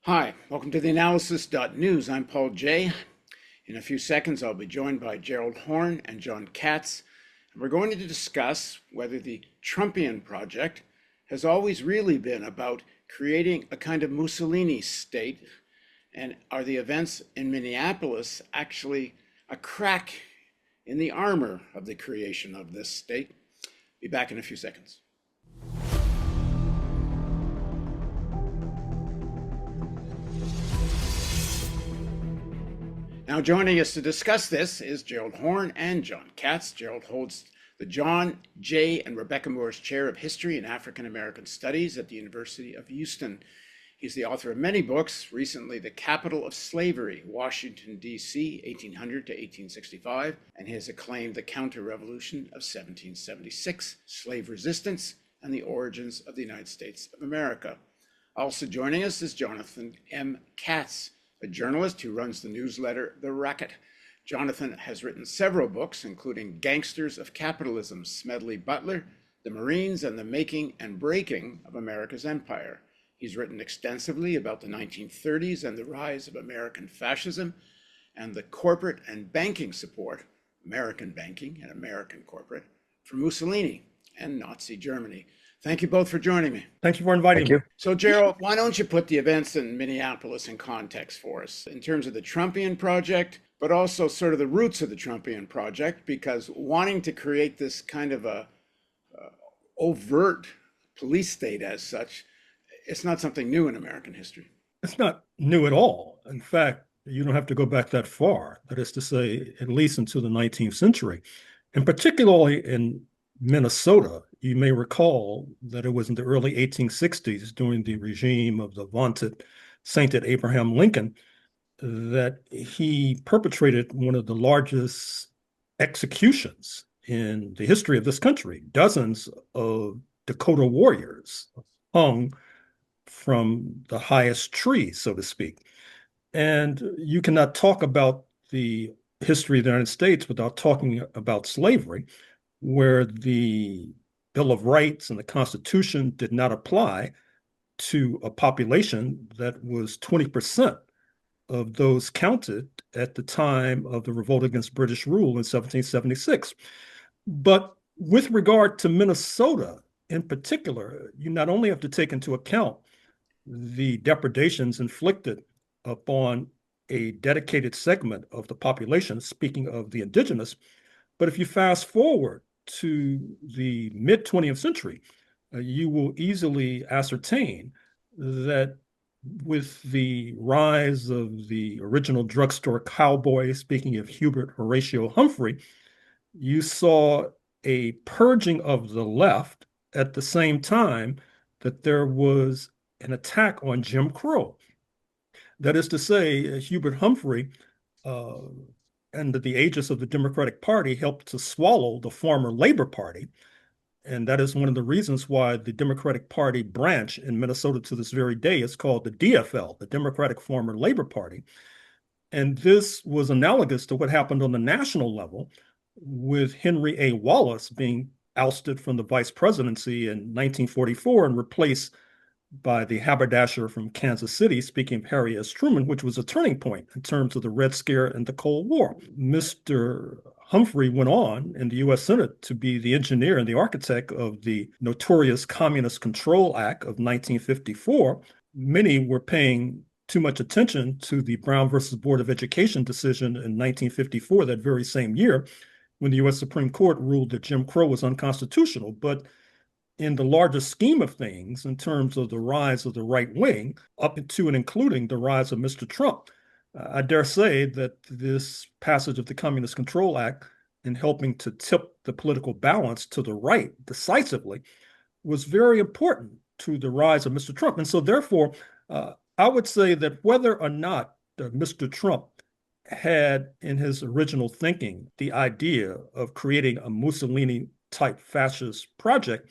Hi, welcome to theAnalysis-news. I'm Paul Jay. In a few seconds, I'll be joined by Gerald Horne and John Katz, and we're going to discuss whether the Trumpian project has always really been about creating a kind of Mussolini state, and are the events in Minneapolis actually a crack in the armor of the creation of this state? Be back in a few seconds. Now joining us to discuss this is Gerald Horne and John Katz. Gerald holds the John J. and Rebecca Moore's Chair of History and African American Studies at the University of Houston. He's the author of many books, recently The Capital of Slavery, Washington, D.C., 1800 to 1865, and he has acclaimed The Counter-Revolution of 1776, Slave Resistance, and the Origins of the United States of America. Also joining us is Jonathan M. Katz, a journalist who runs the newsletter The Racket. Jonathan has written several books, including Gangsters of Capitalism, Smedley Butler, The Marines, and the Making and Breaking of America's Empire. He's written extensively about the 1930s and the rise of American fascism and the corporate and banking support, American banking and American corporate, for Mussolini and Nazi Germany. Thank you both for joining me. Thank you for inviting me. So, Gerald, why don't you put the events in Minneapolis in context for us in terms of the Trumpian project, but also sort of the roots of the Trumpian project, because wanting to create this kind of a overt police state as such, it's not something new in American history. It's not new at all. In fact, you don't have to go back that far. That is to say, at least into the 19th century, and particularly in Minnesota. You may recall that it was in the early 1860s, during the regime of the vaunted, sainted Abraham Lincoln, that he perpetrated one of the largest executions in the history of this country. Dozens of Dakota warriors hung from the highest tree, so to speak. And you cannot talk about the history of the United States without talking about slavery, where the Bill of Rights and the Constitution did not apply to a population that was 20% of those counted at the time of the revolt against British rule in 1776. But with regard to Minnesota in particular, you not only have to take into account the depredations inflicted upon a dedicated segment of the population, speaking of the indigenous, but if you fast forward to the mid-20th century, you will easily ascertain that with the rise of the original drugstore cowboy, speaking of Hubert Horatio Humphrey, you saw a purging of the left at the same time that there was an attack on Jim Crow. That is to say, Hubert Humphrey, under the aegis of the Democratic Party, helped to swallow the former Labor Party. And that is one of the reasons why the Democratic Party branch in Minnesota to this very day is called the DFL, the Democratic Former Labor Party. And this was analogous to what happened on the national level with Henry A. Wallace being ousted from the vice presidency in 1944 and replaced by the haberdasher from Kansas City, speaking of Harry S. Truman, which was a turning point in terms of the Red Scare and the Cold War. Mr. Humphrey went on in the U.S. Senate to be the engineer and the architect of the notorious Communist Control Act of 1954. Many were paying too much attention to the Brown versus Board of Education decision in 1954, that very same year, when the U.S. Supreme Court ruled that Jim Crow was unconstitutional. But in the larger scheme of things, in terms of the rise of the right wing, up to and including the rise of Mr. Trump, I dare say that this passage of the Communist Control Act in helping to tip the political balance to the right decisively was very important to the rise of Mr. Trump. And so therefore, I would say that whether or not Mr. Trump had in his original thinking the idea of creating a Mussolini-type fascist project,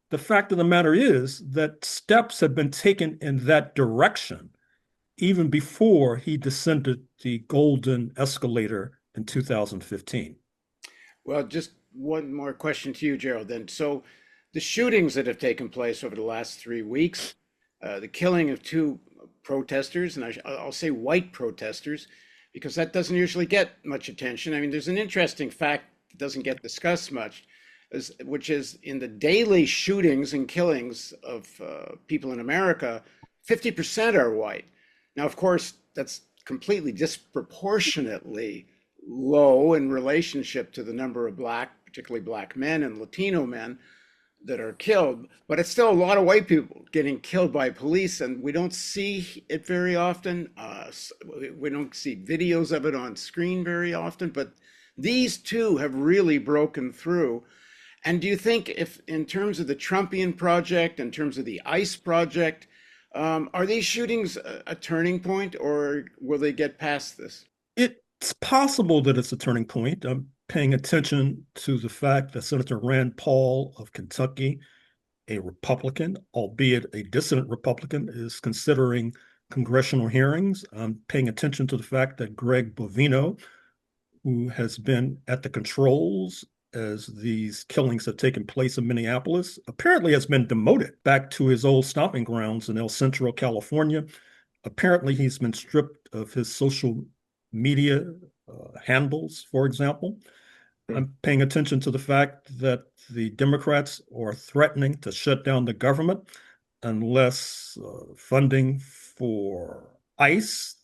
the fact of the matter is that steps had been taken in that direction even before he descended the golden escalator in 2015. Well, just one more question to you, Gerald, then. So the shootings that have taken place over the last 3 weeks, the killing of two protesters, and I'll say white protesters, because that doesn't usually get much attention. I mean, there's an interesting fact that doesn't get discussed much, which is in the daily shootings and killings of people in America, 50% are white. Now, of course, that's completely disproportionately low in relationship to the number of black, particularly black men and Latino men that are killed, but it's still a lot of white people getting killed by police, and we don't see it very often. We don't see videos of it on screen very often, but these two have really broken through. And do you think, if in terms of the Trumpian project, in terms of the ICE project, are these shootings a turning point, or will they get past this? It's possible that it's a turning point. I'm paying attention to the fact that Senator Rand Paul of Kentucky, a Republican, albeit a dissident Republican, is considering congressional hearings. I'm paying attention to the fact that Greg Bovino, who has been at the controls as these killings have taken place in Minneapolis, apparently has been demoted back to his old stomping grounds in El Centro, California. Apparently, he's been stripped of his social media handles, for example. I'm paying attention to the fact that the Democrats are threatening to shut down the government unless funding for ICE,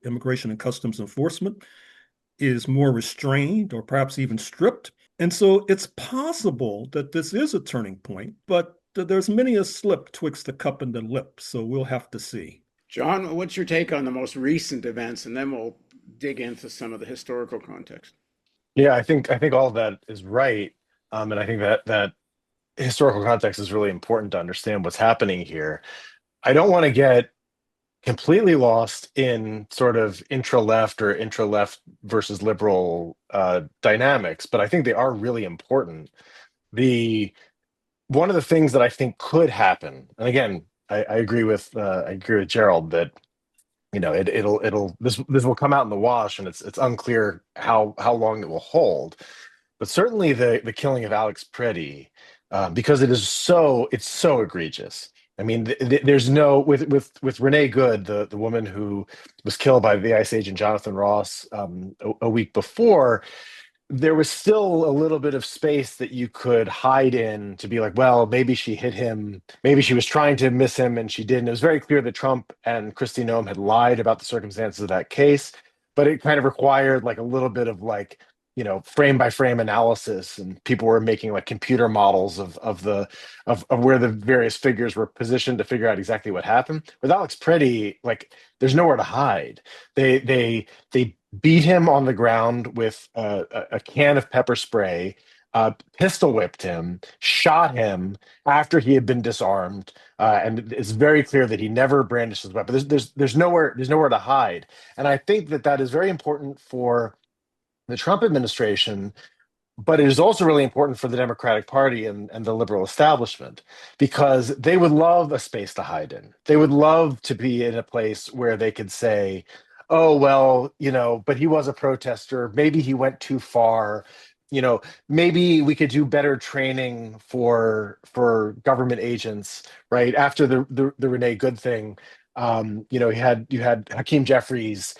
Immigration and Customs Enforcement, is more restrained or perhaps even stripped. And so it's possible that this is a turning point, but there's many a slip twixt the cup and the lip. So we'll have to see. John, what's your take on the most recent events? And then we'll dig into some of the historical context. Yeah, I think all of that is right, and I think that historical context is really important to understand what's happening here. I don't want to get completely lost in sort of intra-left or intra-left versus liberal dynamics, but I think they are really important. The One of the things that I think could happen, and again, I agree with Gerald that this will come out in the wash, and it's unclear how long it will hold. But certainly the killing of Alex Pretty, because it's so egregious. I mean, there's no with Renee Good, the woman who was killed by the ICE agent Jonathan Ross a week before. There was still a little bit of space that you could hide in to be like, well, maybe she hit him, maybe she was trying to miss him and she didn't. It was very clear that Trump and Kristi Noem had lied about the circumstances of that case, but it kind of required like a little bit of like, frame by frame analysis, and people were making like computer models of where the various figures were positioned to figure out exactly what happened. With Alex Pretty, like there's nowhere to hide. They beat him on the ground with a can of pepper spray, pistol whipped him, shot him after he had been disarmed, and it's very clear that he never brandished his weapon. There's nowhere to hide, and I think that is very important for the Trump administration, but it is also really important for the Democratic Party and the liberal establishment, because they would love a space to hide in. They would love to be in a place where they could say, oh, well, but he was a protester. Maybe he went too far. Maybe we could do better training for government agents, right? After the Renee Good thing, you had Hakeem Jeffries,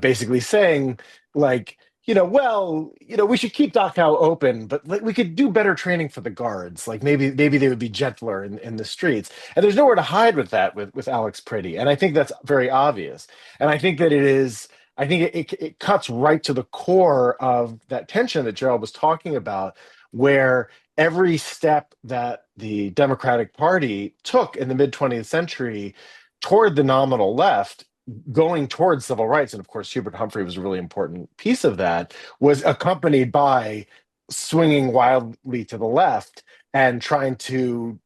basically saying like, we should keep Dachau open, but like, we could do better training for the guards. Like maybe they would be gentler in the streets. And there's nowhere to hide with that with Alex Pretty. And I think that's very obvious. And I think that it cuts right to the core of that tension that Gerald was talking about, where every step that the Democratic Party took in the mid 20th century toward the nominal left, going towards civil rights, and of course Hubert Humphrey was a really important piece of that, was accompanied by swinging wildly to the left and trying to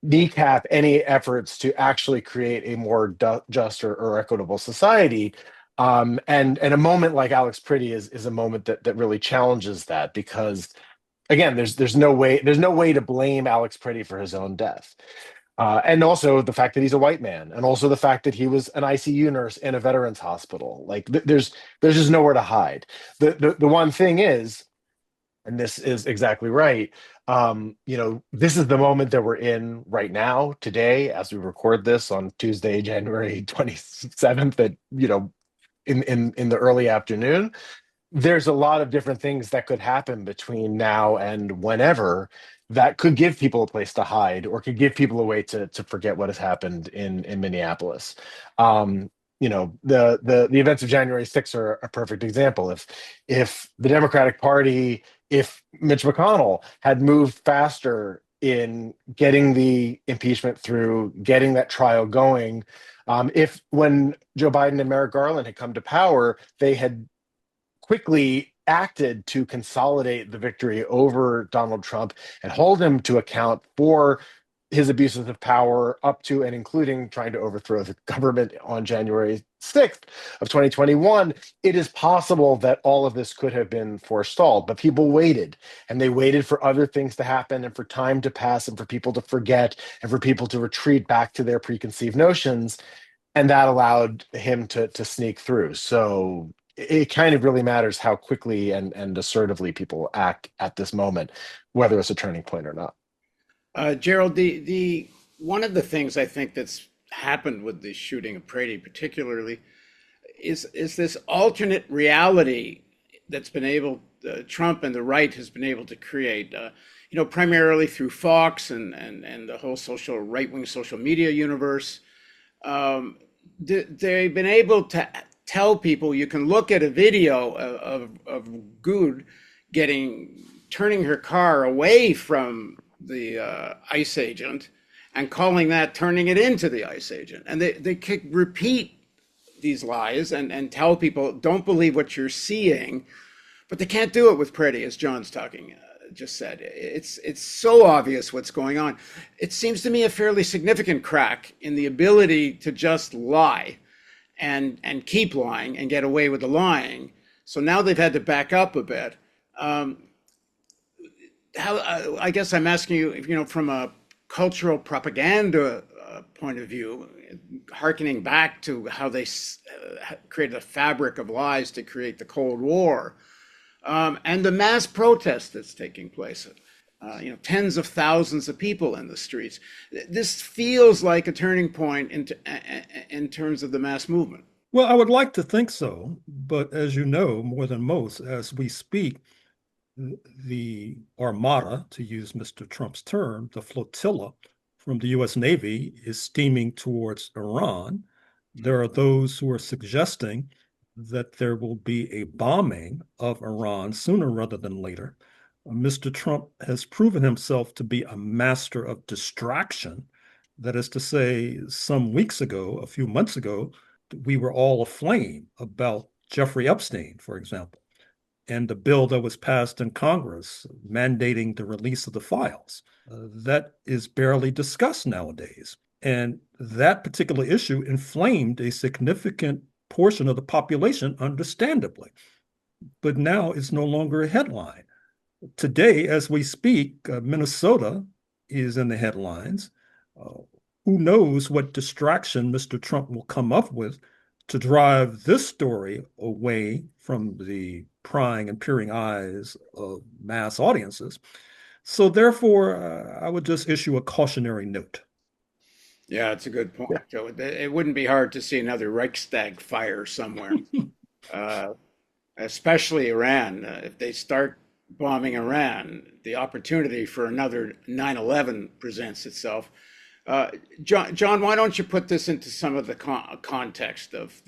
kneecap any efforts to actually create a more just or equitable society. And a moment like Alex Pretty is a moment that really challenges that, because again, there's no way to blame Alex Pretty for his own death. And also the fact that he's a white man, and also the fact that he was an ICU nurse in a veterans hospital. Like there's just nowhere to hide. The one thing is, and this is exactly right. This is the moment that we're in right now, today, as we record this on Tuesday, January 27th, at in the early afternoon. There's a lot of different things that could happen between now and whenever that could give people a place to hide or could give people a way to forget what has happened in Minneapolis. The events of January 6th are a perfect example. If the Democratic Party, if Mitch McConnell had moved faster in getting the impeachment through, getting that trial going, if when Joe Biden and Merrick Garland had come to power, they had quickly acted to consolidate the victory over Donald Trump and hold him to account for his abuses of power up to and including trying to overthrow the government on January 6th of 2021, it is possible that all of this could have been forestalled. But people waited, and they waited for other things to happen and for time to pass and for people to forget and for people to retreat back to their preconceived notions. And that allowed him to sneak through. So it kind of really matters how quickly and assertively people act at this moment, whether it's a turning point or not. Gerald, the one of the things I think that's happened with the shooting of Brady, particularly, is this alternate reality that's been able Trump and the right has been able to create. Primarily through Fox and the whole right-wing social media universe. They've been able to tell people you can look at a video of Good turning her car away from the ICE agent and turning it into the ICE agent. And they could repeat these lies and tell people, don't believe what you're seeing, but they can't do it with Pretty, as John's just said. It's so obvious what's going on. It seems to me a fairly significant crack in the ability to just lie and keep lying and get away with the lying. So now they've had to back up a bit. I guess I'm asking you, from a cultural propaganda point of view, hearkening back to how they created a fabric of lies to create the Cold War, and the mass protest that's taking place. Tens of thousands of people in the streets. This feels like a turning point in terms of the mass movement. Well, I would like to think so, but as you know, more than most, as we speak, the armada, to use Mr. Trump's term, the flotilla from the U.S. Navy is steaming towards Iran. There are those who are suggesting that there will be a bombing of Iran sooner rather than later. Mr. Trump has proven himself to be a master of distraction. That is to say, some weeks ago, a few months ago, we were all aflame about Jeffrey Epstein, for example, and the bill that was passed in Congress mandating the release of the files. That is barely discussed nowadays. And that particular issue inflamed a significant portion of the population, understandably. But now it's no longer a headline. Today, as we speak, Minnesota is in the headlines. Who knows what distraction Mr. Trump will come up with to drive this story away from the prying and peering eyes of mass audiences. So therefore, I would just issue a cautionary note. Yeah, it's a good point, Joe. It wouldn't be hard to see another Reichstag fire somewhere, especially Iran. If they start bombing Iran, the opportunity for another 9/11 presents itself. John, why don't you put this into some of the context of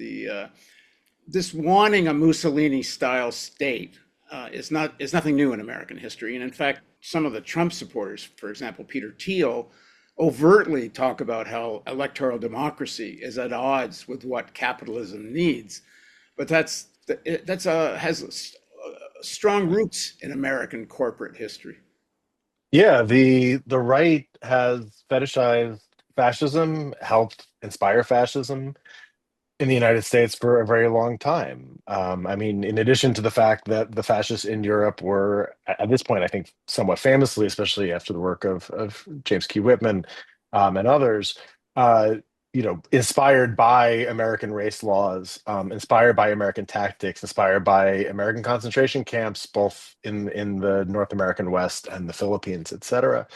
this wanting a Mussolini-style state is nothing new in American history, and in fact, some of the Trump supporters, for example, Peter Thiel, overtly talk about how electoral democracy is at odds with what capitalism needs, but has strong roots in American corporate history. Yeah, the right has fetishized fascism, helped inspire fascism in the United States for a very long time. In addition to the fact that the fascists in Europe were, at this point, I think, somewhat famously, especially after the work of James Q. Whitman and others, inspired by American race laws, inspired by American tactics, inspired by American concentration camps, both in the North American West and the Philippines, etc.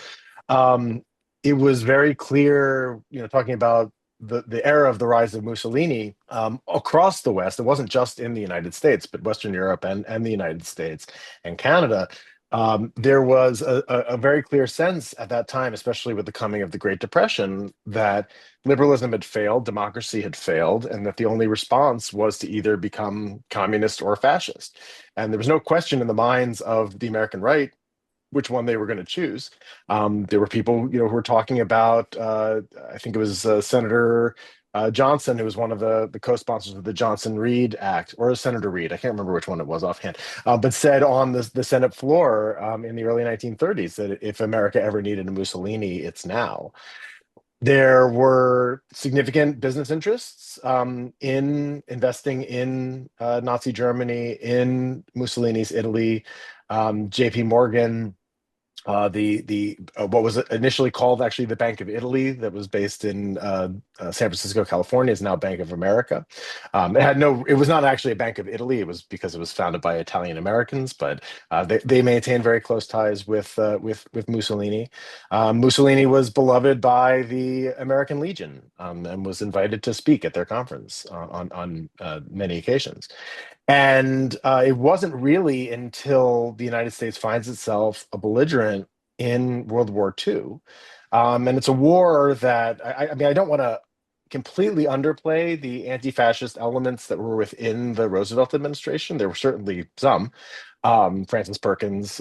It was very clear, talking about the era of the rise of Mussolini across the West. It wasn't just in the United States, but Western Europe and the United States and Canada. There was a very clear sense at that time, especially with the coming of the Great Depression, that liberalism had failed, democracy had failed, and that the only response was to either become communist or fascist. And there was no question in the minds of the American right which one they were going to choose. There were people, who were talking about. I think it was Senator Johnson, who was one of the co-sponsors of the Johnson-Reed Act, or Senator Reed. I can't remember which one it was offhand, but said on the Senate floor in the early 1930s that if America ever needed a Mussolini, it's now. There were significant business interests in investing in Nazi Germany, in Mussolini's Italy. J.P. Morgan, the what was initially called actually the Bank of Italy, that was based in San Francisco, California, is now Bank of America. It was not actually a Bank of Italy. It was because it was founded by Italian Americans, but they maintained very close ties with Mussolini. Mussolini was beloved by the American Legion and was invited to speak at their conference on many occasions. And it wasn't really until the United States finds itself a belligerent in World War II. And it's a war that, I mean, I don't want to completely underplay the anti-fascist elements that were within the Roosevelt administration. There were certainly some. Francis Perkins,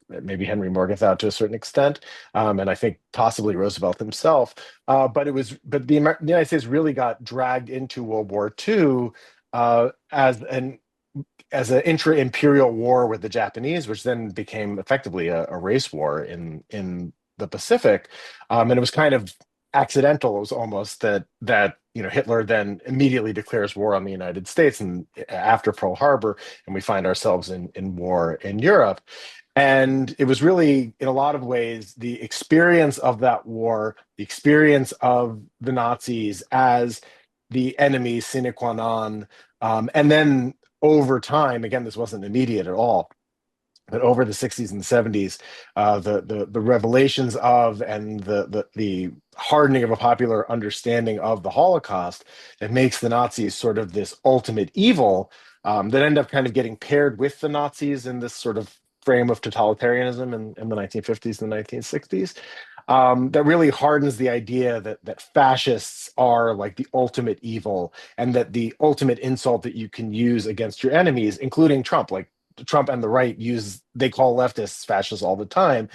maybe Henry Morgenthau to a certain extent, and I think possibly Roosevelt himself. But the United States really got dragged into World War II as an intra-imperial war with the Japanese, which then became effectively a race war in the Pacific, and it was kind of accidental. It was almost that Hitler then immediately declares war on the United States and after Pearl Harbor, and we find ourselves in war in Europe. And it was really, in a lot of ways, the experience of that war, the experience of the Nazis as the enemy sine qua non, and then over time, again, this wasn't immediate at all, but over the 60s and 70s, the revelations of and the hardening of a popular understanding of the Holocaust that makes the Nazis sort of this ultimate evil that end up kind of getting paired with the Nazis in this sort of frame of totalitarianism in the 1950s and the 1960s. That really hardens the idea that fascists are like the ultimate evil, and that the ultimate insult that you can use against your enemies, including Trump, like Trump and the right they call leftists fascists all the time.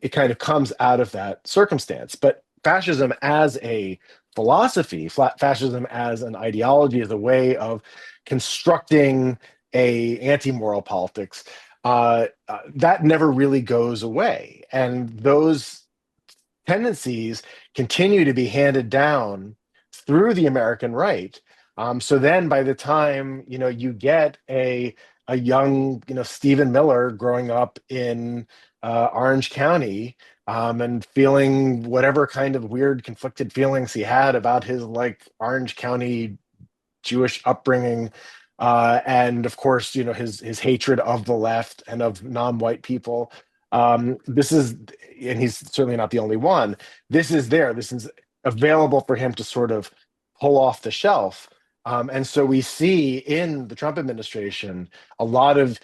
It kind of comes out of that circumstance. But fascism as a philosophy, fascism as an ideology, as a way of constructing a anti-moral politics, that never really goes away. And those tendencies continue to be handed down through the American right. So then by the time, you get a young, Stephen Miller growing up in Orange County, and feeling whatever kind of weird conflicted feelings he had about his Orange County Jewish upbringing, and of course, his hatred of the left and of non-white people. And he's certainly not the only one. This is available for him to sort of pull off the shelf. And so we see in the Trump administration a lot of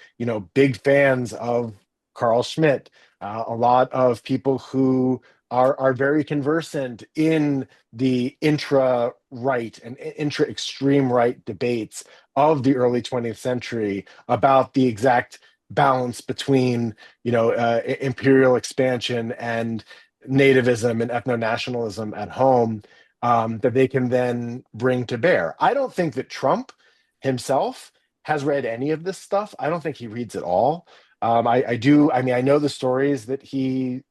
big fans of Carl Schmitt, a lot of people who are very conversant in the intra-right and intra-extreme right debates of the early 20th century about the exact balance between imperial expansion and nativism and ethno-nationalism at home, that they can then bring to bear. I don't think that Trump himself has read any of this stuff. I don't think he reads it all. I do. I mean, I know the stories that he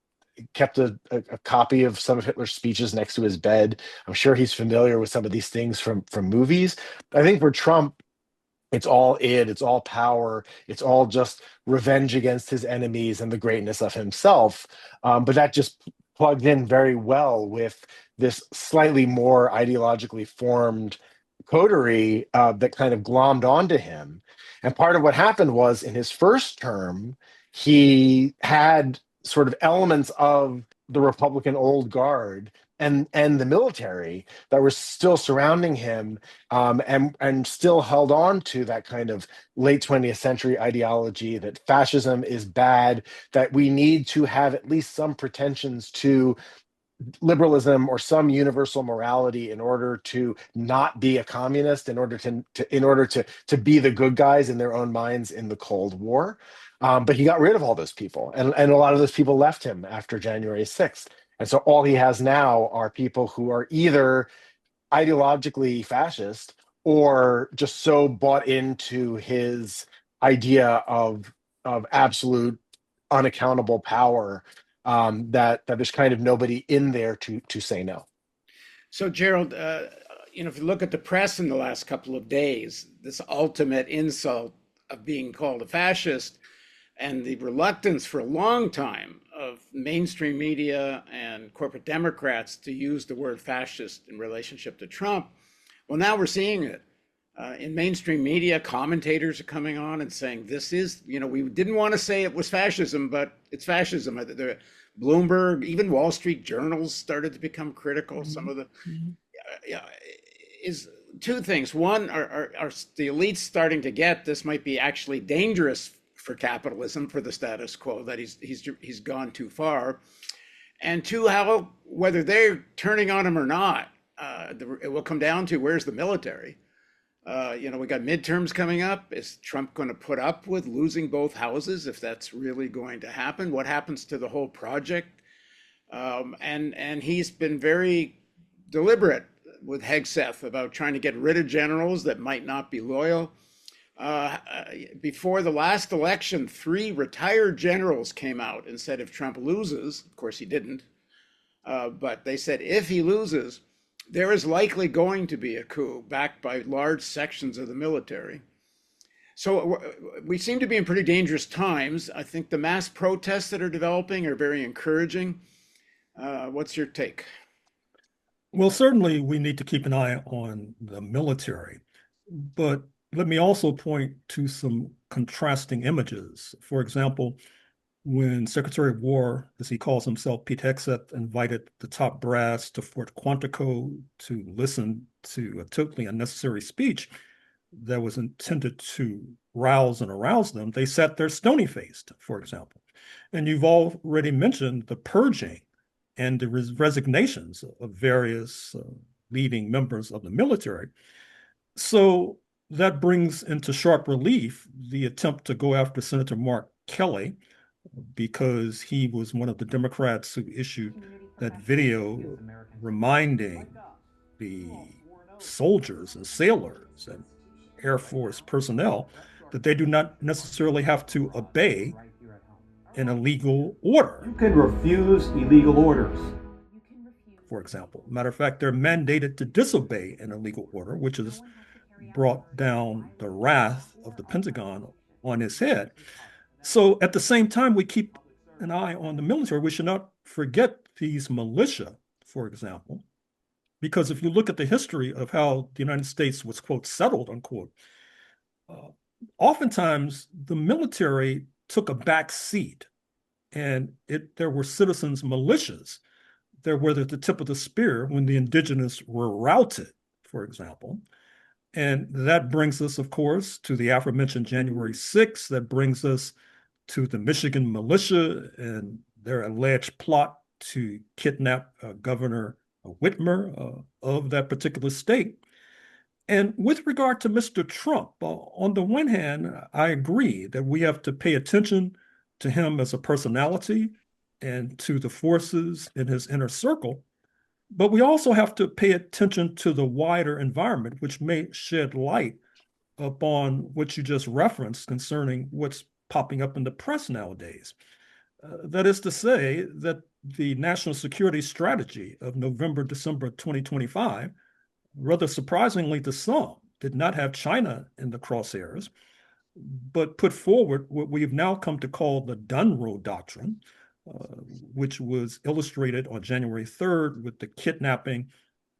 kept a copy of some of Hitler's speeches next to his bed. I'm sure he's familiar with some of these things from movies. I think for Trump, it's all it's all power, it's all just revenge against his enemies and the greatness of himself. But that just plugged in very well with this slightly more ideologically formed coterie that kind of glommed onto him. And part of what happened was in his first term, he had sort of elements of the Republican old guard and the military that were still surrounding him, and still held on to that kind of late 20th century ideology that fascism is bad, that we need to have at least some pretensions to liberalism or some universal morality in order to not be a communist, in order to be the good guys in their own minds in the Cold War. But he got rid of all those people, and a lot of those people left him after January 6th. And so all he has now are people who are either ideologically fascist or just so bought into his idea of absolute unaccountable power, that there's kind of nobody in there to say no. So, Gerald, if you look at the press in the last couple of days, this ultimate insult of being called a fascist and the reluctance for a long time of mainstream media and corporate Democrats to use the word fascist in relationship to Trump. Well, now we're seeing it. In mainstream media, commentators are coming on and saying this is, we didn't want to say it was fascism, but it's fascism. The Bloomberg, even Wall Street journals started to become critical. Some of the, is two things. One, are the elites starting to get this might be actually dangerous for capitalism, for the status quo, that he's gone too far. And two, how, whether they're turning on him or not, it will come down to where's the military. We got midterms coming up. Is Trump going to put up with losing both houses if that's really going to happen? What happens to the whole project? And he's been very deliberate with Hegseth about trying to get rid of generals that might not be loyal. Before the last election, 3 retired generals came out and said if Trump loses, of course he didn't, but they said if he loses, there is likely going to be a coup backed by large sections of the military. So we seem to be in pretty dangerous times. I think the mass protests that are developing are very encouraging. What's your take? Well, certainly we need to keep an eye on the military, but let me also point to some contrasting images. For example, when Secretary of War, as he calls himself, Pete Hegseth, invited the top brass to Fort Quantico to listen to a totally unnecessary speech that was intended to rouse and arouse them, they sat there stony-faced, for example. And you've already mentioned the purging and the resignations of various leading members of the military. So that brings into sharp relief the attempt to go after Senator Mark Kelly, because he was one of the Democrats who issued that video reminding the soldiers and sailors and Air Force personnel that they do not necessarily have to obey an illegal order. You can refuse illegal orders. For example, matter of fact, they're mandated to disobey an illegal order, which has brought down the wrath of the Pentagon on his head. So at the same time, we keep an eye on the military. We should not forget these militia, for example, because if you look at the history of how the United States was, quote, settled, unquote, oftentimes the military took a back seat, and there were citizens' militias that were at the tip of the spear when the indigenous were routed, for example. And that brings us, of course, to the aforementioned January 6th. That brings us to the Michigan militia and their alleged plot to kidnap Governor Whitmer of that particular state. And with regard to Mr. Trump, on the one hand, I agree that we have to pay attention to him as a personality and to the forces in his inner circle. But we also have to pay attention to the wider environment, which may shed light upon what you just referenced concerning what's popping up in the press nowadays. That is to say that the national security strategy of November, December 2025, rather surprisingly to some, did not have China in the crosshairs, but put forward what we've now come to call the Dunroe Doctrine, which was illustrated on January 3rd with the kidnapping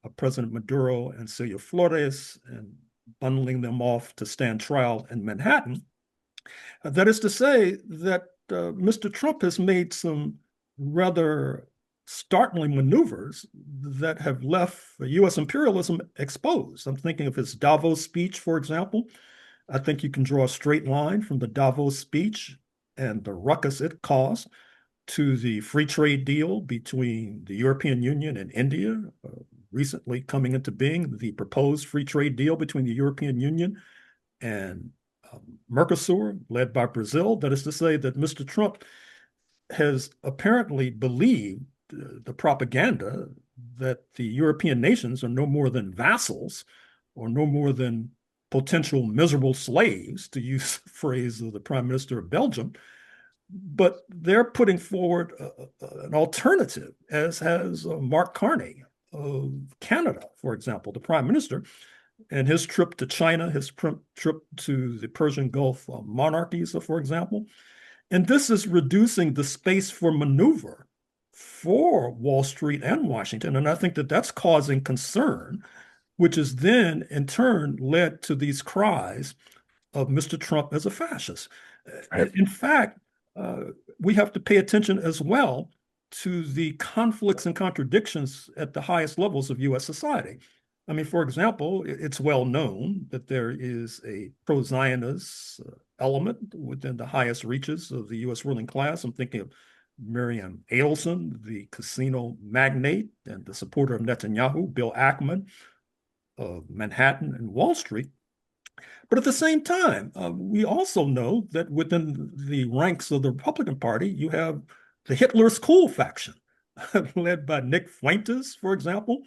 of President Maduro and Celia Flores and bundling them off to stand trial in Manhattan. That is to say that Mr. Trump has made some rather startling maneuvers that have left U.S. imperialism exposed. I'm thinking of his Davos speech, for example. I think you can draw a straight line from the Davos speech and the ruckus it caused to the free trade deal between the European Union and India, recently coming into being, the proposed free trade deal between the European Union and Mercosur, led by Brazil. That is to say that Mr. Trump has apparently believed the propaganda that the European nations are no more than vassals or no more than potential miserable slaves, to use the phrase of the Prime Minister of Belgium. But they're putting forward an alternative, as has Mark Carney of Canada, for example, the Prime Minister, and his trip to China, his trip to the Persian Gulf monarchies, for example. And this is reducing the space for maneuver for Wall Street and Washington. And I think that that's causing concern, which has then in turn led to these cries of Mr. Trump as a fascist. Right. In fact, we have to pay attention as well to the conflicts and contradictions at the highest levels of U.S. society. I mean, for example, it's well known that there is a pro-Zionist element within the highest reaches of the U.S. ruling class. I'm thinking of Miriam Adelson, the casino magnate and the supporter of Netanyahu, Bill Ackman of Manhattan and Wall Street. But at the same time, we also know that within the ranks of the Republican Party, you have the Hitler's cool faction, led by Nick Fuentes, for example,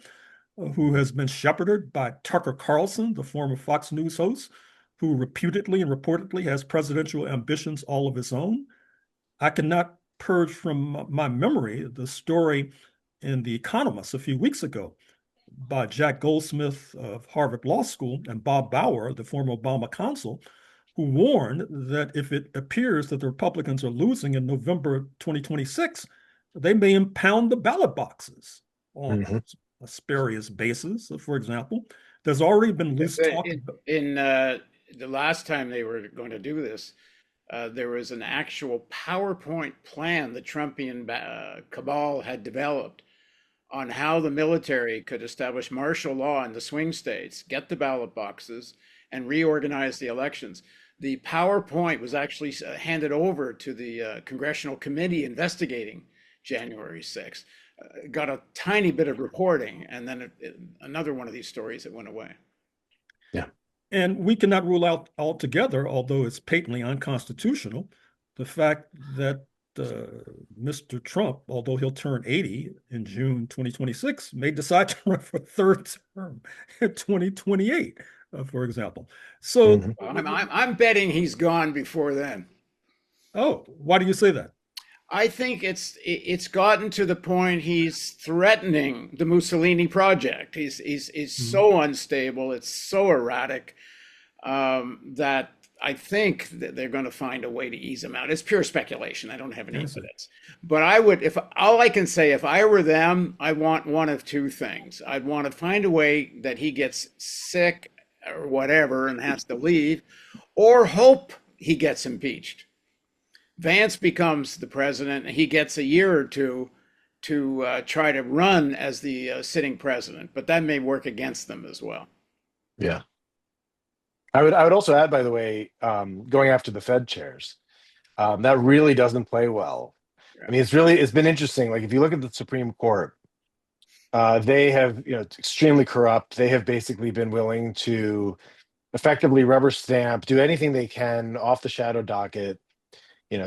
who has been shepherded by Tucker Carlson, the former Fox News host, who reputedly and reportedly has presidential ambitions all of his own. I cannot purge from my memory the story in The Economist a few weeks ago by Jack Goldsmith of Harvard Law School and Bob Bauer, the former Obama counsel, who warned that if it appears that the Republicans are losing in November 2026, they may impound the ballot boxes on a spurious basis, for example. There's already been loose talk. In the last time they were going to do this, there was an actual PowerPoint plan the Trumpian cabal had developed on how the military could establish martial law in the swing states, get the ballot boxes, and reorganize the elections. The PowerPoint was actually handed over to the Congressional Committee investigating January 6th. Got a tiny bit of reporting, and then another one of these stories that went away. Yeah. And we cannot rule out altogether, although it's patently unconstitutional, the fact that Mr. Trump, although he'll turn 80 in June 2026, may decide to run for a third term in 2028, for example. So I'm betting he's gone before then. Oh, why do you say that? I think it's gotten to the point he's threatening the Mussolini project. He's so unstable, it's so erratic, that I think that they're going to find a way to ease him out. It's pure speculation. I don't have any evidence. But I would, if all I can say, if I were them, I want one of two things. I'd want to find a way that he gets sick or whatever and has to leave, or hope he gets impeached. Vance becomes the president, and he gets a year or two to try to run as the sitting president, but that may work against them as well. Yeah. I would also add, by the way, going after the Fed chairs, that really doesn't play well. I mean, it's been interesting. Like if you look at the Supreme Court, they have, it's extremely corrupt. They have basically been willing to effectively rubber stamp, do anything they can off the shadow docket,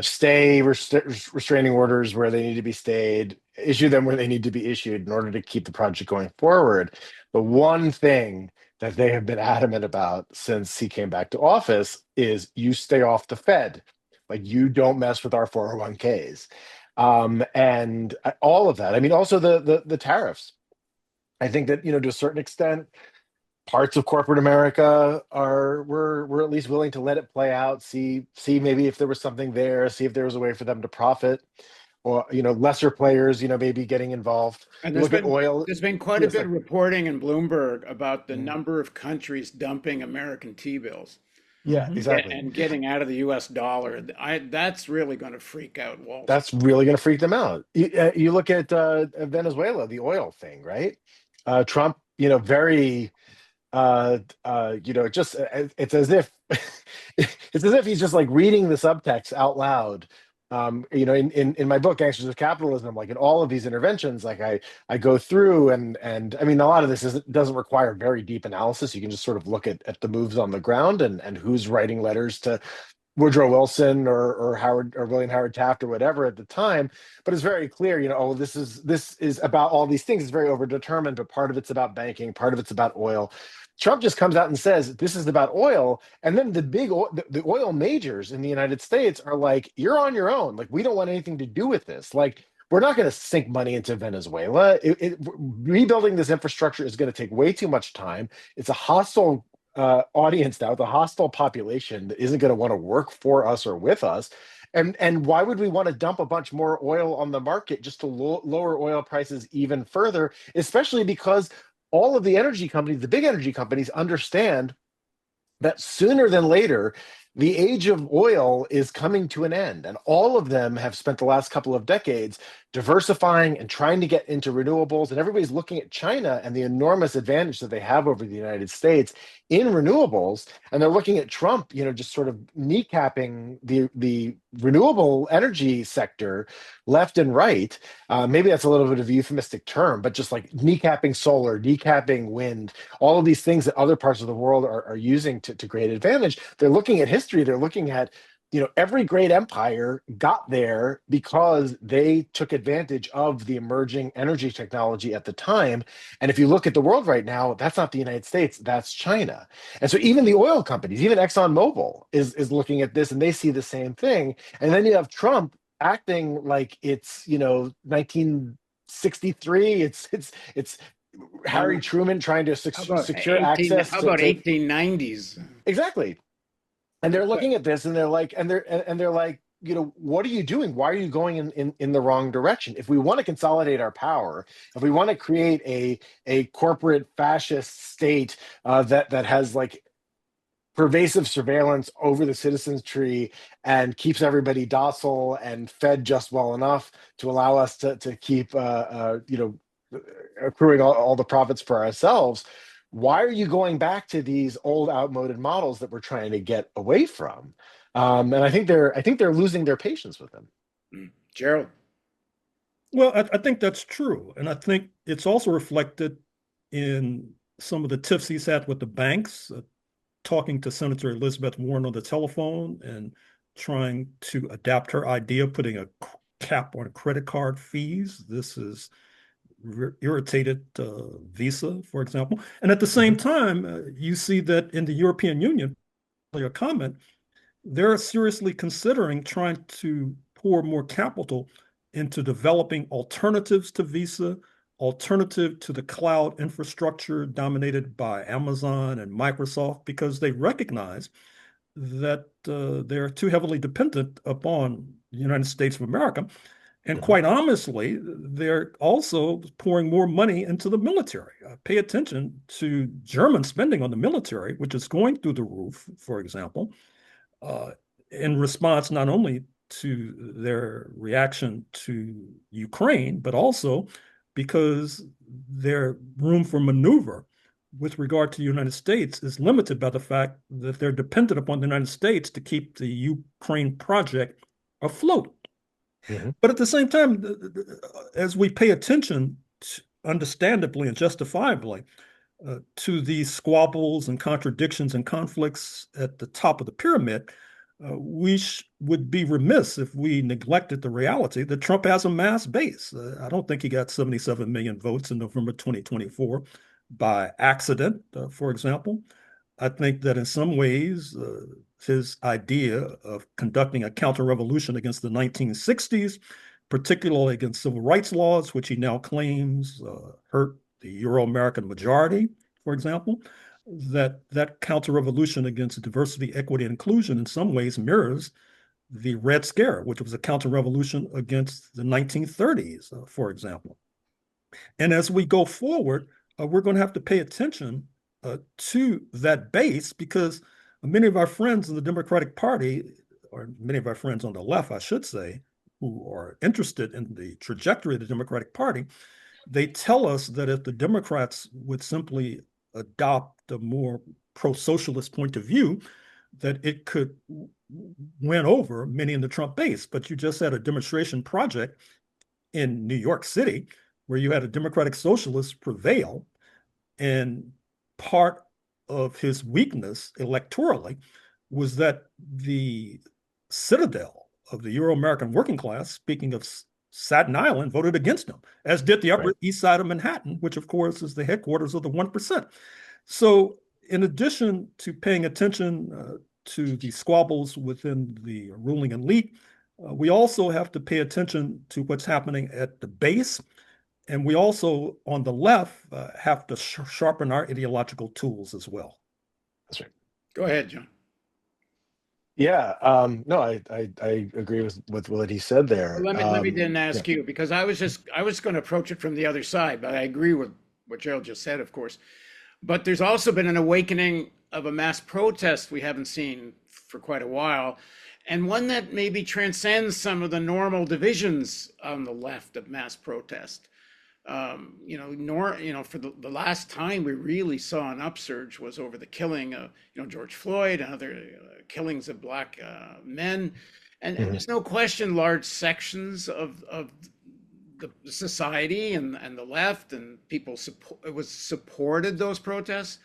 stay restraining orders where they need to be stayed, issue them where they need to be issued in order to keep the project going forward. But one thing that they have been adamant about since he came back to office is you stay off the Fed. Like you don't mess with our 401ks. And all of that. I mean, also the tariffs. I think that, to a certain extent, parts of corporate America were at least willing to let it play out, see maybe if there was something there, see if there was a way for them to profit. or lesser players, maybe getting involved. And You look at oil. there's been quite a Yes, bit of reporting in Bloomberg about the Mhm. number of countries dumping American T-bills Yeah, Mhm. exactly. and getting out of the US dollar. That's really going to freak out Wall Street. That's really going to freak them out. You look at Venezuela, the oil thing, right? Trump, very just it's as if it's as if he's just like reading the subtext out loud. In my book Gangsters of Capitalism, like in all of these interventions, like I go through, and I mean, a lot of this doesn't require very deep analysis. You can just sort of look at the moves on the ground, and who's writing letters to Woodrow Wilson or Howard or William Howard Taft or whatever at the time. But it's very clear, this is about all these things. It's very overdetermined, but part of it's about banking, part of it's about oil. Trump just comes out and says this is about oil, and then the oil majors in the United States are like, "You're on your own. Like, we don't want anything to do with this. Like, we're not going to sink money into Venezuela. Rebuilding this infrastructure is going to take way too much time. It's a hostile audience now, the hostile population that isn't going to want to work for us or with us. And why would we want to dump a bunch more oil on the market just to lower oil prices even further, especially because all of the energy companies, the big energy companies, understand that sooner than later, the age of oil is coming to an end. And all of them have spent the last couple of decades diversifying and trying to get into renewables. And everybody's looking at China and the enormous advantage that they have over the United States in renewables. And they're looking at Trump, just sort of kneecapping the renewable energy sector left and right. Maybe that's a little bit of a euphemistic term, but just like kneecapping solar, kneecapping wind, all of these things that other parts of the world are using to great advantage. They're looking at history. They're looking at, every great empire got there because they took advantage of the emerging energy technology at the time. And if you look at the world right now, that's not the United States, that's China. And so even the oil companies, even ExxonMobil is looking at this, and they see the same thing. And then you have Trump acting like it's 1963. It's Harry Um, Truman trying to how about secure access how about to 1890s? exactly. And they're looking at this, and they're like, they're like, what are you doing? Why are you going in the wrong direction? If we want to consolidate our power, if we want to create a corporate fascist state that has like pervasive surveillance over the citizens tree and keeps everybody docile and fed just well enough to allow us to keep accruing all the profits for ourselves, why are you going back to these old outmoded models that we're trying to get away from? And I think they're losing their patience with them. Gerald. Well, I think that's true. And I think it's also reflected in some of the tiffs he's had with the banks, talking to Senator Elizabeth Warren on the telephone and trying to adapt her idea, putting a cap on credit card fees. This is irritated Visa, for example. And at the same time, you see that in the European Union, a comment, they're seriously considering trying to pour more capital into developing alternatives to Visa, alternative to the cloud infrastructure dominated by Amazon and Microsoft, because they recognize that they're too heavily dependent upon the United States of America. And quite honestly, they're also pouring more money into the military. Pay attention to German spending on the military, which is going through the roof, for example, in response not only to their reaction to Ukraine, but also because their room for maneuver with regard to the United States is limited by the fact that they're dependent upon the United States to keep the Ukraine project afloat. But at the same time, as we pay attention, understandably and justifiably, to these squabbles and contradictions and conflicts at the top of the pyramid, we would be remiss if we neglected the reality that Trump has a mass base. I don't think he got 77 million votes in November 2024 by accident, for example. I think that in some ways, his idea of conducting a counter-revolution against the 1960s, particularly against civil rights laws, which he now claims hurt the Euro-American majority, for example, that counter-revolution against diversity, equity, and inclusion in some ways mirrors the Red Scare, which was a counter-revolution against the 1930s, for example. And as we go forward, we're going to have to pay attention to that base, because many of our friends in the Democratic Party, or many of our friends on the left, I should say, who are interested in the trajectory of the Democratic Party, they tell us that if the Democrats would simply adopt a more pro-socialist point of view, that it could win over many in the Trump base. But you just had a demonstration project in New York City where you had a Democratic socialist prevail, and part of his weakness electorally was that the citadel of the Euro-American working class, speaking of Staten Island, voted against him, as did the Upper East Side of Manhattan, which of course is the headquarters of the 1%. So in addition to paying attention to the squabbles within the ruling elite, we also have to pay attention to what's happening at the base. And we also, on the left, have to sharpen our ideological tools as well. That's right. Go ahead, John. Yeah, no, I agree with what he said there. Well, let me then ask you, because I was going to approach it from the other side, but I agree with what Gerald just said, of course. But there's also been an awakening of a mass protest we haven't seen for quite a while, and one that maybe transcends some of the normal divisions on the left of mass protest. For the last time we really saw an upsurge was over the killing of, George Floyd and other killings of black men. And there's no question large sections of the society and the left and people supported those protests.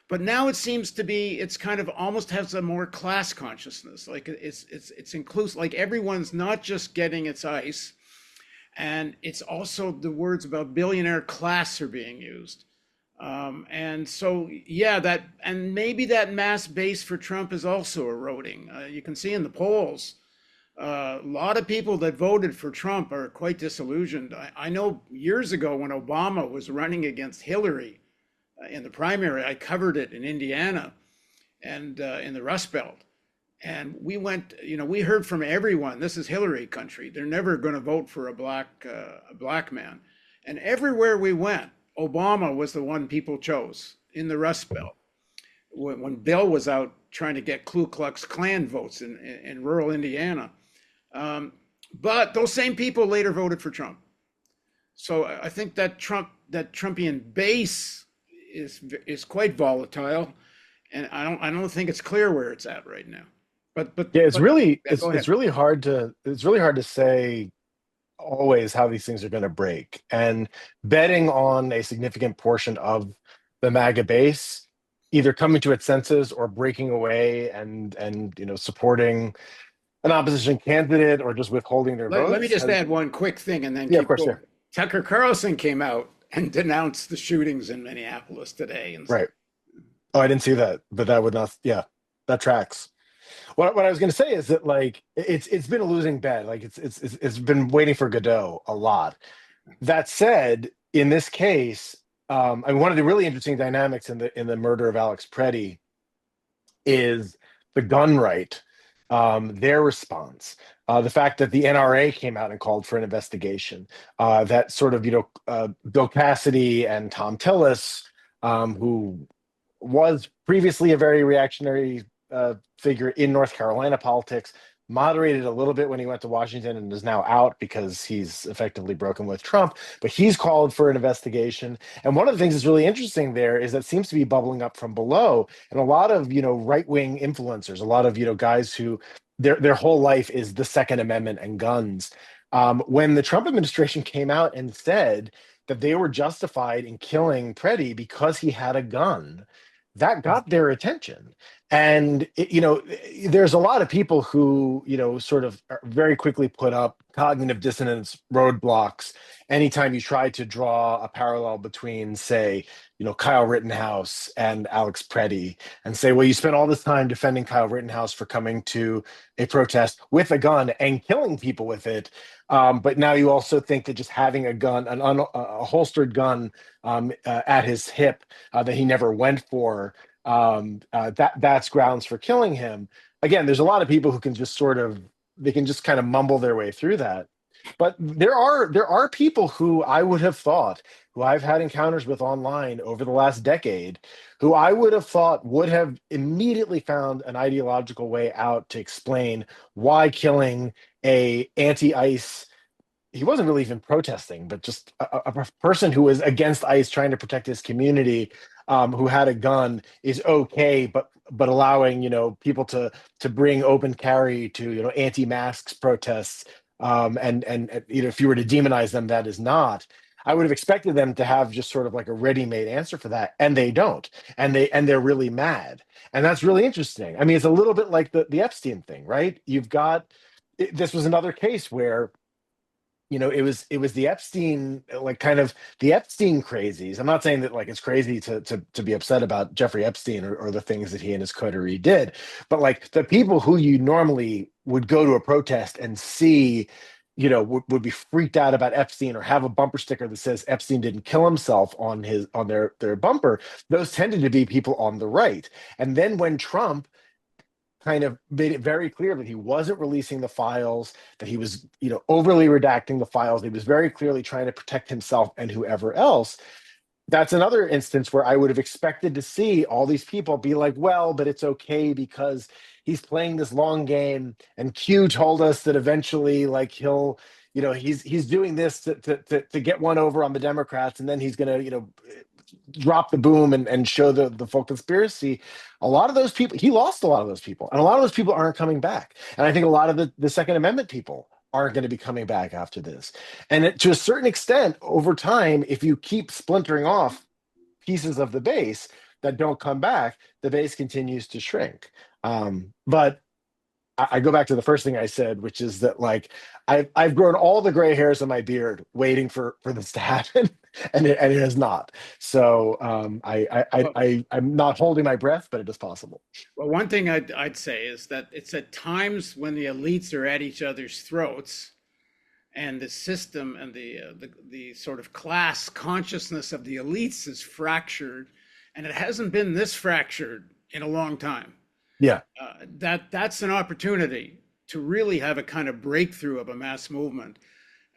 But now it seems to be, it's kind of almost has a more class consciousness. Like it's inclusive, like everyone's not just getting its ice. And it's also the words about billionaire class are being used. And so, yeah, and maybe that mass base for Trump is also eroding. You can see in the polls, a lot of people that voted for Trump are quite disillusioned. I know years ago when Obama was running against Hillary in the primary, I covered it in Indiana and in the Rust Belt. And we went, we heard from everyone, this is Hillary country. They're never going to vote for a black man. And everywhere we went, Obama was the one people chose in the Rust Belt. When Bill was out trying to get Ku Klux Klan votes in rural Indiana. But those same people later voted for Trump. So I think that Trumpian base is quite volatile. And I don't think it's clear where it's at right now. But yeah, it's really hard to say always how these things are going to break, and betting on a significant portion of the MAGA base either coming to its senses or breaking away and supporting an opposition candidate or just withholding their votes. Let me just add one quick thing and then of course, going. Yeah. Tucker Carlson came out and denounced the shootings in Minneapolis today. Right. Oh, I didn't see that, but that would not. Yeah, that tracks. What I was going to say is that it's been a losing bet. It's been waiting for Godot a lot. That said, in this case, one of the really interesting dynamics in the murder of Alex Preddy is the gun right, their response, the fact that the NRA came out and called for an investigation, that sort of Bill Cassidy and Tom Tillis, who was previously a very reactionary figure in North Carolina politics, moderated a little bit when he went to Washington and is now out because he's effectively broken with Trump, but he's called for an investigation. And one of the things that's really interesting there is that seems to be bubbling up from below. And a lot of, right-wing influencers, a lot of, guys who their whole life is the Second Amendment and guns. When the Trump administration came out and said that they were justified in killing Preddy because he had a gun, that got their attention. And, there's a lot of people who, sort of very quickly put up cognitive dissonance roadblocks anytime you try to draw a parallel between, say, Kyle Rittenhouse and Alex Preddy, and say, well, you spent all this time defending Kyle Rittenhouse for coming to a protest with a gun and killing people with it. But now you also think that just having a gun, a holstered gun at his hip that he never went for, that's grounds for killing him. Again, there's a lot of people who can just sort of just kind of mumble their way through that. But there are people who I would have thought, who I've had encounters with online over the last decade, who I would have thought would have immediately found an ideological way out to explain why killing a anti-ICE, he wasn't really even protesting, but just a person who was against ICE trying to protect his community, who had a gun, is okay, but allowing, people to bring open carry to, anti-masks protests, and if you were to demonize them, that is not. I would have expected them to have just sort of like a ready-made answer for that, and they don't, and they're really mad, and that's really interesting. I mean, it's a little bit like the Epstein thing, right? This was another case where it was the Epstein, like kind of the Epstein crazies. I'm not saying that like it's crazy to be upset about Jeffrey Epstein or the things that he and his coterie did, but like the people who you normally would go to a protest and see, would be freaked out about Epstein or have a bumper sticker that says Epstein didn't kill himself on their bumper. Those tended to be people on the right. And then when Trump kind of made it very clear that he wasn't releasing the files, that he was, overly redacting the files. He was very clearly trying to protect himself and whoever else. That's another instance where I would have expected to see all these people be like, well, but it's okay because he's playing this long game. And Q told us that eventually, like, he's doing this to get one over on the Democrats, and then he's going to, drop the boom and show the full conspiracy. A lot of those people, he lost a lot of those people, and a lot of those people aren't coming back. And I think a lot of the Second Amendment people aren't going to be coming back after this. And to a certain extent, over time, if you keep splintering off pieces of the base that don't come back, the base continues to shrink. But I go back to the first thing I said, which is that like I've grown all the gray hairs on my beard waiting for this to happen, and it has not. So I'm not holding my breath, but it is possible. Well, one thing I'd say is that it's at times when the elites are at each other's throats, and the system and the sort of class consciousness of the elites is fractured, and it hasn't been this fractured in a long time. Yeah. That's an opportunity to really have a kind of breakthrough of a mass movement.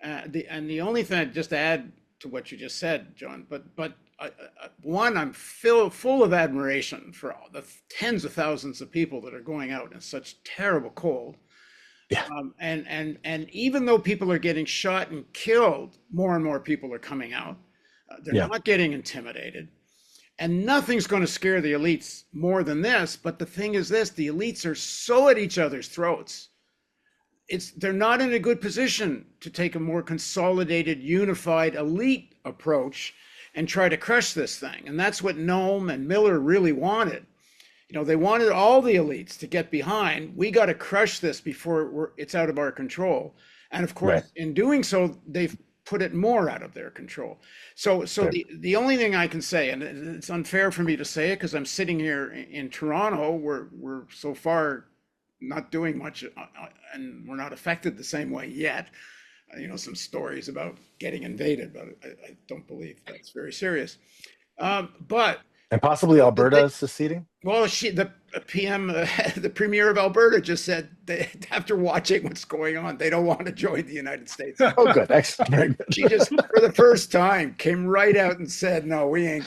The only thing, just to add to what you just said, John, but one, I'm full of admiration for all the tens of thousands of people that are going out in such terrible cold. Yeah. And even though people are getting shot and killed, more and more people are coming out. They're not getting intimidated. And nothing's going to scare the elites more than this. But the thing is this, the elites are so at each other's throats. They're not in a good position to take a more consolidated, unified elite approach and try to crush this thing. And that's what Noam and Miller really wanted. They wanted all the elites to get behind. We got to crush this before it's out of our control. And of course, in doing so, they've put it more out of their control. So the only thing I can say, and it's unfair for me to say it because I'm sitting here in Toronto, we're so far not doing much, and we're not affected the same way yet. Some stories about getting invaded, but I don't believe that's very serious. But And possibly Alberta is seceding? Well, the PM, the premier of Alberta just said that after watching what's going on, they don't want to join the United States. Oh, good. Excellent. Very good. She just, for the first time, came right out and said, no, we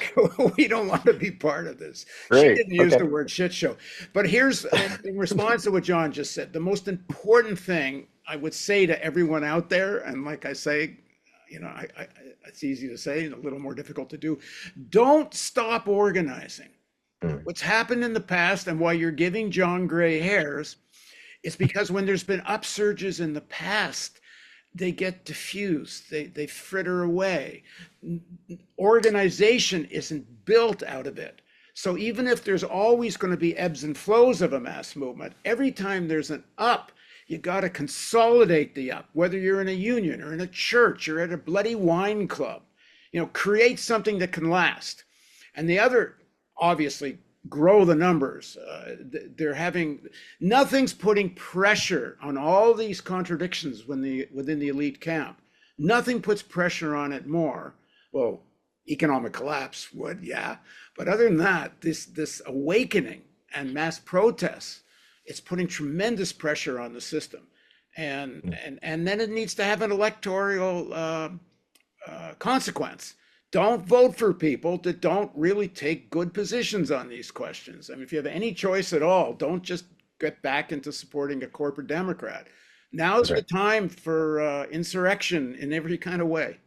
don't want to be part of this. Great. She didn't use the word shit show. But here's, in response to what John just said, the most important thing I would say to everyone out there, and like I say, it's easy to say and a little more difficult to do. Don't stop organizing. What's happened in the past and why you're giving John gray hairs is because when there's been upsurges in the past, they get diffused, they fritter away. Organization isn't built out of it. So even if there's always going to be ebbs and flows of a mass movement, every time there's an up, you got to consolidate the up, whether you're in a union or in a church or at a bloody wine club. Create something that can last. And the other, obviously, grow the numbers. Nothing's putting pressure on all these contradictions within the elite camp. Nothing puts pressure on it more. Well, economic collapse would, yeah. But other than that, this awakening and mass protests, it's putting tremendous pressure on the system. and then it needs to have an electoral consequence. Don't vote for people that don't really take good positions on these questions. I mean, if you have any choice at all, don't just get back into supporting a corporate Democrat. Now's That's the right. time for insurrection in every kind of way.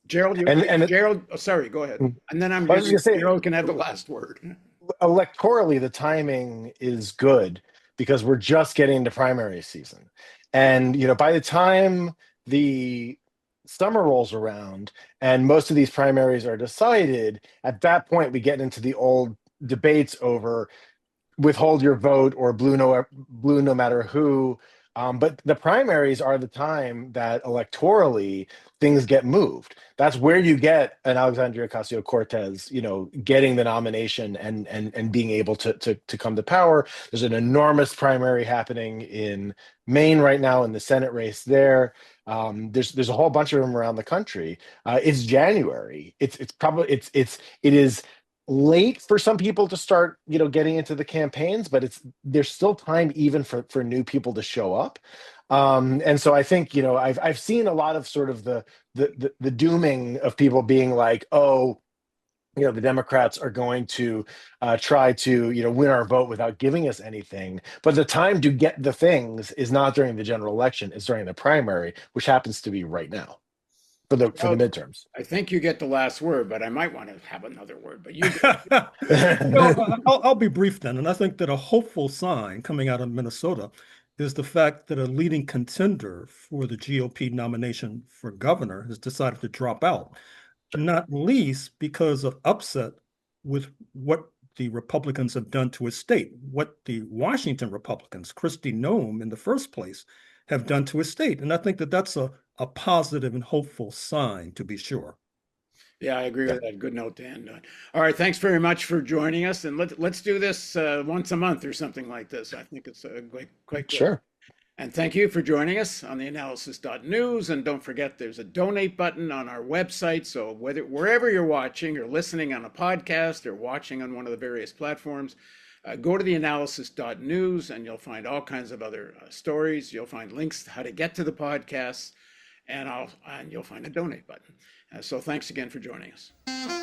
Gerald, And Gerald, oh, sorry, go ahead. And then I was just gonna say, Gerald can have the last word. electorally, the timing is good because we're just getting into primary season. And, by the time the summer rolls around and most of these primaries are decided, at that point, we get into the old debates over withhold your vote or blue no matter who. But the primaries are the time that electorally things get moved. That's where you get an Alexandria Ocasio-Cortez, getting the nomination and being able to come to power. There's an enormous primary happening in Maine right now in the Senate race there. There's a whole bunch of them around the country. It's January. It is late for some people to start getting into the campaigns, but there's still time even for new people to show up. And so I think I've seen a lot of sort of the dooming of people being like, oh, the Democrats are going to try to win our vote without giving us anything, but the time to get the things is not during the general election, it's during the primary, which happens to be right now for the midterms. I think you get the last word, but I might want to have another word. But you, Well, I'll be brief then. And I think that a hopeful sign coming out of Minnesota is the fact that a leading contender for the GOP nomination for governor has decided to drop out, not least because of upset with what the Republicans have done to his state, what the Washington Republicans, Kristi Noem in the first place, have done to his state. And I think that that's a positive and hopeful sign, to be sure. yeah, I agree with that. Good note to end on. All right, thanks very much for joining us, and let's do this once a month or something like this. I think it's quite good. Sure. And thank you for joining us on theAnalysis.news. And don't forget, there's a donate button on our website. So wherever you're watching or listening on a podcast or watching on one of the various platforms, go to theAnalysis.news and you'll find all kinds of other stories. You'll find links to how to get to the podcasts, and you'll find a donate button. So thanks again for joining us.